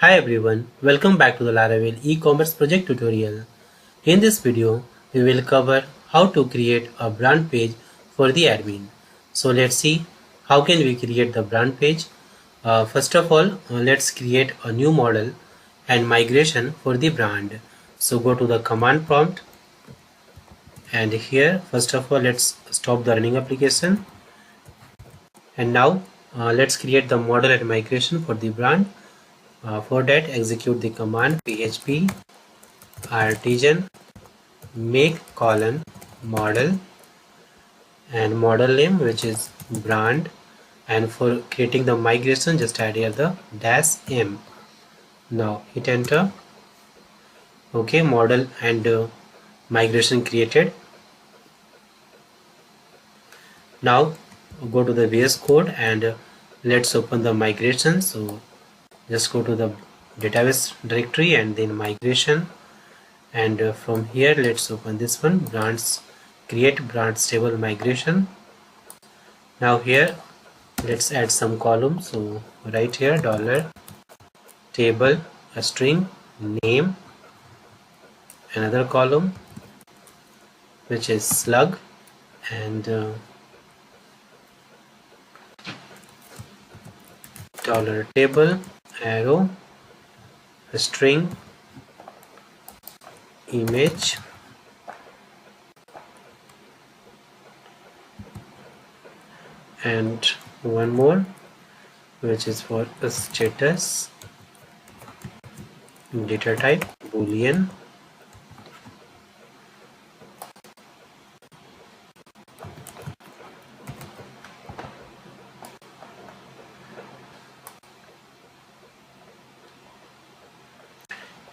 Hi everyone, welcome back to the Laravel E-Commerce Project tutorial. In this video, we will cover how to create a brand page for the admin. So let's see how can we create the brand page. First of all, let's create a new model and migration for the brand. So go to the command prompt and here first of all let's stop the running application. And now let's create the model and migration for the brand. For that, execute the command php artisan make colon model and model name which is brand, and for creating the migration just add here the -m. Now hit enter. Okay, model and migration created. Now go to the VS Code and let's open the migration. So just go to the database directory and then migration, and from here let's open this one, brands, create brands table migration. Now here let's add some columns. So right here dollar table, a string name, another column which is slug, and dollar table arrow, a string image, and one more which is for a status, data type boolean,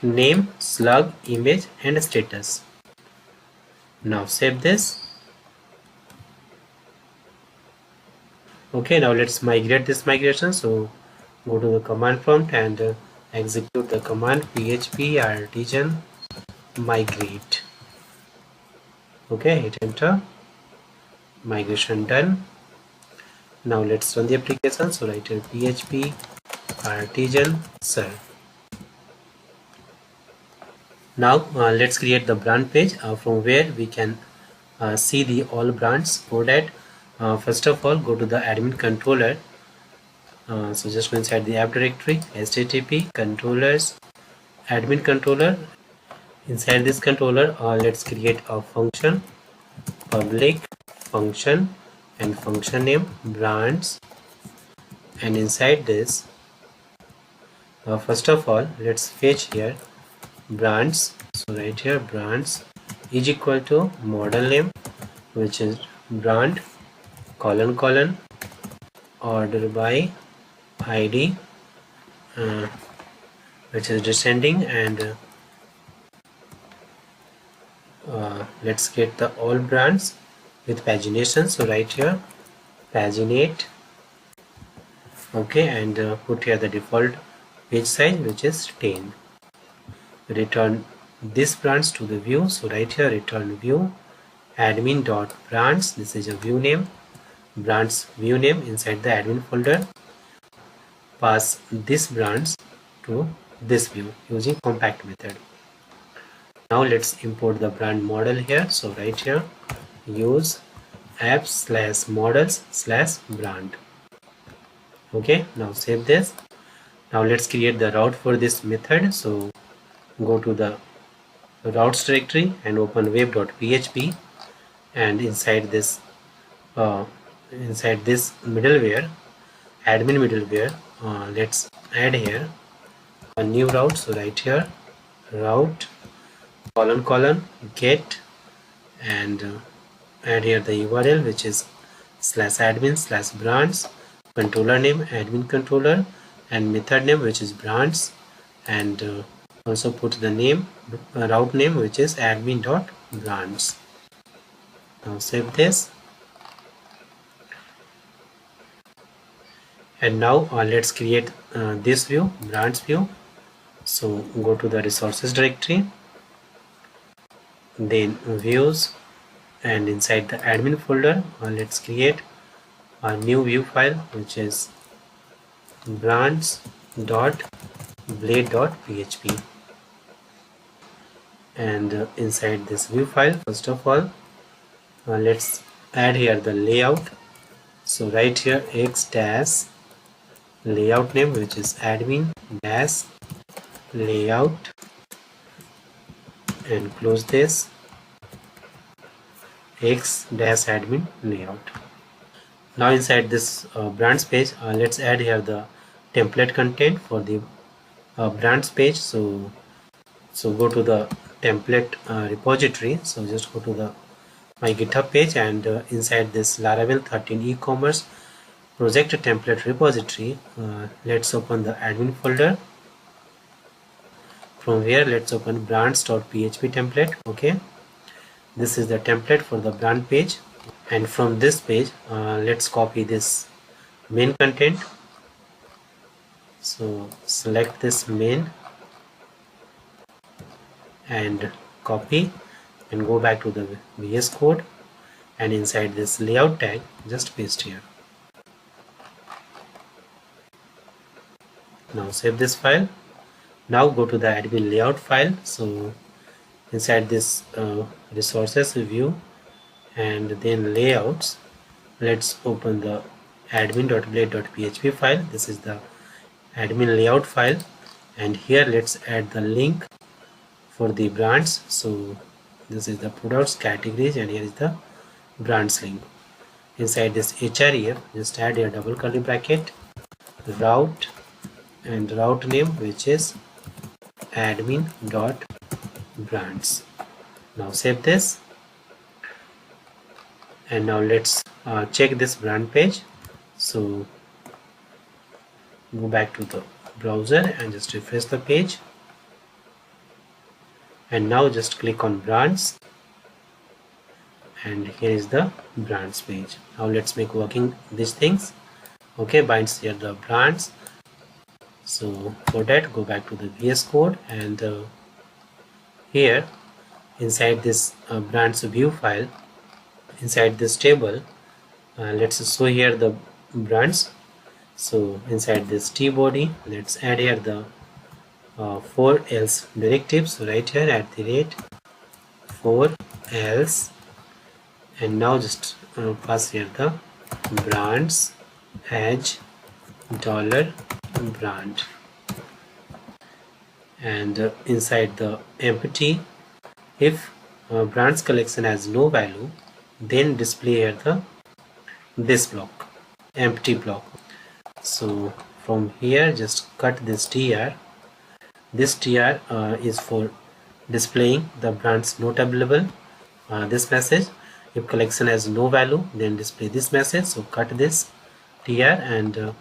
name, slug, image, and status. Now save this. Okay, now let's migrate this migration. So go to the command prompt and execute the command php artisan migrate. Okay, hit enter. Migration done. Now let's run the application. So write here php artisan serve. Now let's create the brand page from where we can see the all brands. For that, first of all go to the admin controller. So just go inside the app directory, http controllers admin controller. Inside this controller let's create a function, public function, and function name brands. And inside this first of all let's fetch here brands. So right here brands is equal to model name which is brand colon order by id which is descending, and let's get the all brands with pagination. So right here paginate. Okay, and put here the default page size which is 10. Return this brands to the view. So right here return view admin.brands. This is a view name, brands view name inside the admin folder. Pass this brands to this view using compact method. Now let's import the brand model here. So right here use apps/models/brand. Okay, now save this. Now let's create the route for this method. So go to the routes directory and open web.php, and inside this middleware, admin middleware, let's add here a new route. So right here route colon get, and add here the URL which is /admin/brands, controller name admin controller, and method name which is brands, and also put the name route name which is admin.brands. Now save this, and now let's create this view, brands view. So go to the resources directory, then views, and inside the admin folder let's create a new view file which is brands.blade.php. brands.blade.php. And inside this view file, first of all, let's add here the layout. So write here x dash layout name, which is admin dash layout, and close this x dash admin layout. Now inside this brands page, let's add here the template content for the brands page. So go to the template repository. So just go to the my GitHub page, and inside this Laravel 13 e-commerce project template repository, let's open the admin folder. From here, let's open brands.php template. Okay, this is the template for the brand page, and from this page, let's copy this main content. So select this main and copy, and go back to the VS Code, and inside this layout tag, just paste here. Now save this file. Now go to the admin layout file. So inside this resources view and then layouts, let's open the admin.blade.php file. This is the admin layout file, and here let's add the link for the brands. So this is the products categories, and here is the brands link. Inside this href, just add a double curly bracket, route, and route name, which is admin.brands. Now save this, and now let's check this brand page. So go back to the browser and just refresh the page, and now just click on brands, and here is the brands page. Now let's make working these things. Okay, binds here the brands. So for that, go back to the VS Code, and here inside this brands view file, inside this table, let's show here the brands. So inside this tbody, let's add here the for else directive. So right here @for else, and now just pass here the brands as $brand, and inside the empty, if brands collection has no value, then display here the this block, empty block. So from here, just cut this tr. This tr is for displaying the brands not available, this message. If collection has no value, then display this message. So cut this tr and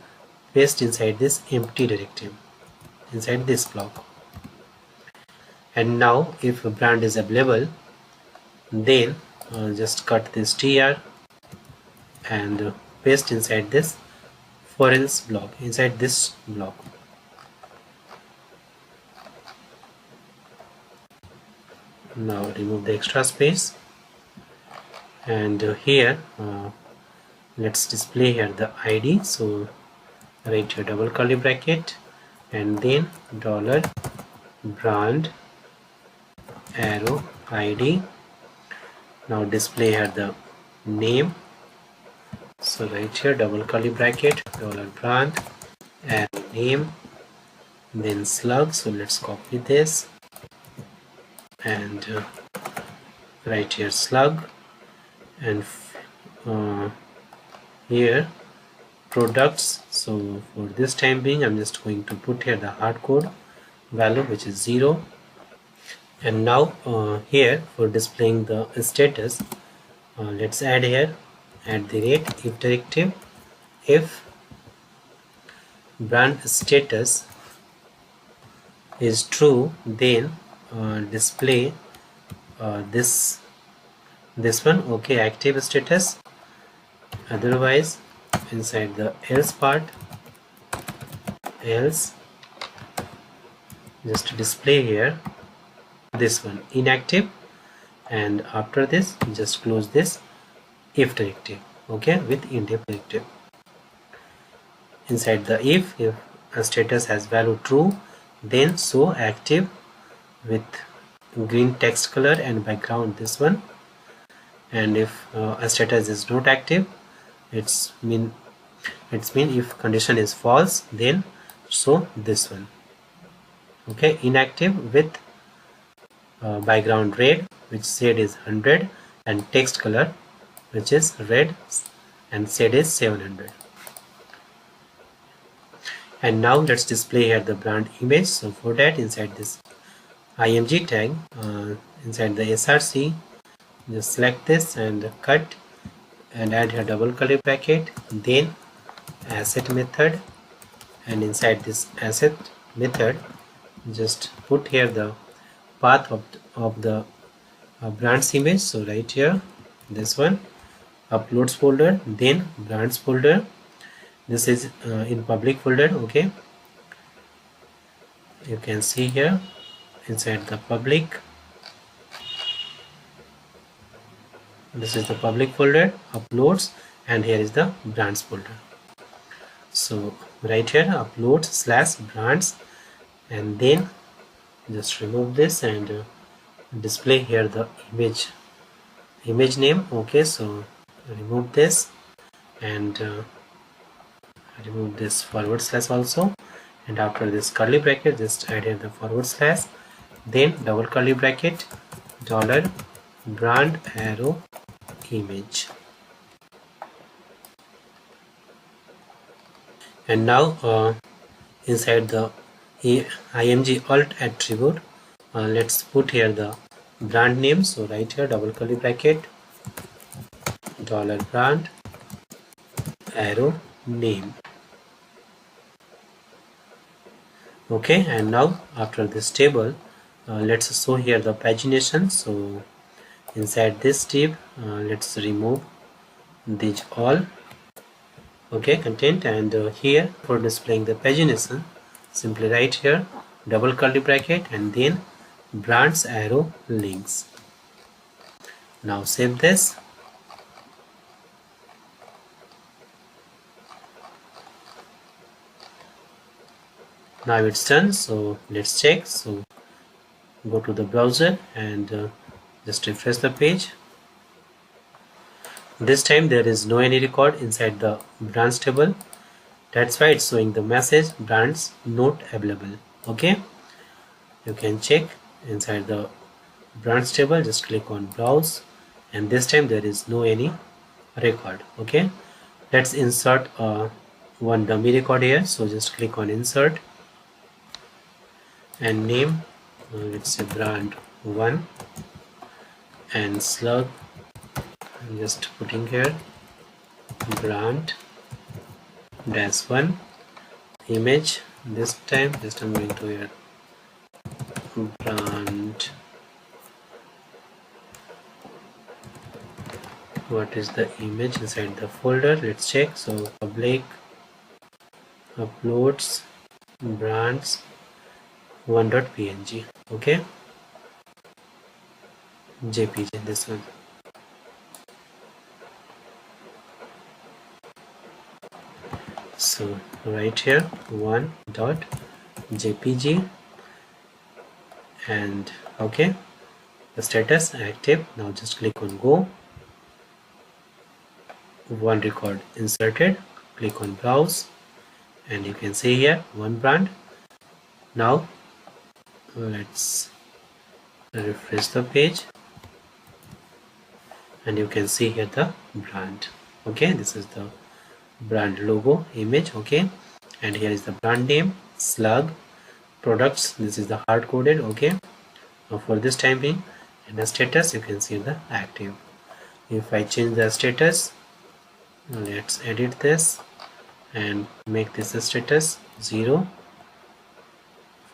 paste inside this empty directive, inside this block. And now if a brand is available, then just cut this tr and paste inside this for else block, inside this block. Now remove the extra space, and here let's display here the id. So write your double curly bracket and then $brand arrow id. Now display here the name. So write here double curly bracket $brand arrow name, then slug. So let's copy this and write here slug, and here products. So for this time being, I'm just going to put here the hardcode value, which is 0. And now here for displaying the status, let's add here @if directive. If brand status is true, then display this one, okay, active status. Otherwise, inside the else part, else, just display here this one, inactive, and after this just close this if directive, okay, with if directive. Inside the if a status has value true, then show active with green text color and background, this one. And if a status is not active, it's mean if condition is false, then show this one. Okay, inactive with background red, which shade is 100, and text color which is red and shade is 700. And now let's display here the brand image. So for that, inside this img tag, inside the src, just select this and cut and add here double curly bracket, then asset method, and inside this asset method just put here the path of the brands image. So right here, this one, uploads folder, then brands folder. This is in public folder. Okay, you can see here inside the public, this is the public folder, uploads, and here is the brands folder. So right here, uploads / brands, and then just remove this and display here the image name. Okay, so remove this and remove this / also, and after this curly bracket just add here the /, then double curly bracket, dollar brand arrow image. And now inside the img alt attribute, let's put here the brand name. So right here, double curly bracket, dollar brand arrow name. Okay, and now after this table, let's show here the pagination. So inside this div, let's remove these all. Okay, content, and here for displaying the pagination, simply write here double curly bracket and then brands arrow links. Now save this. Now it's done. So let's check. So go to the browser and just refresh the page. This time there is no any record inside the brands table. That's why it's showing the message brands not available. Okay, you can check inside the brands table, just click on browse, and this time there is no any record. Okay, let's insert one dummy record here. So just click on insert and name, let's say brand 1, and slug, I'm just putting here brand -1, image, this time just I'm going to here brand, what is the image inside the folder, let's check. So public uploads brands 1.png. okay, jpg, this one. So right here 1.jpg, and okay, the status active. Now just click on go, one record inserted, click on browse, and you can see here one brand. Now let's refresh the page and you can see here the brand. Okay, this is the brand logo image. Okay, and here is the brand name, slug, products, this is the hard coded. Okay, now for this time being, and the status you can see the active. If I change the status, let's edit this and make this a status 0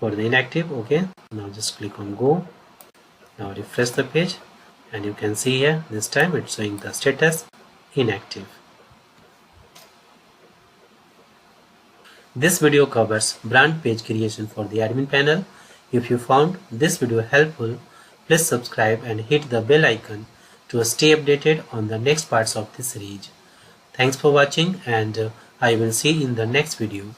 for the inactive. Okay, now just click on go, now refresh the page and you can see here this time it's showing the status inactive. This video covers brand page creation for the admin panel. If you found this video helpful, please subscribe and hit the bell icon to stay updated on the next parts of this series. Thanks for watching, and I will see you in the next video.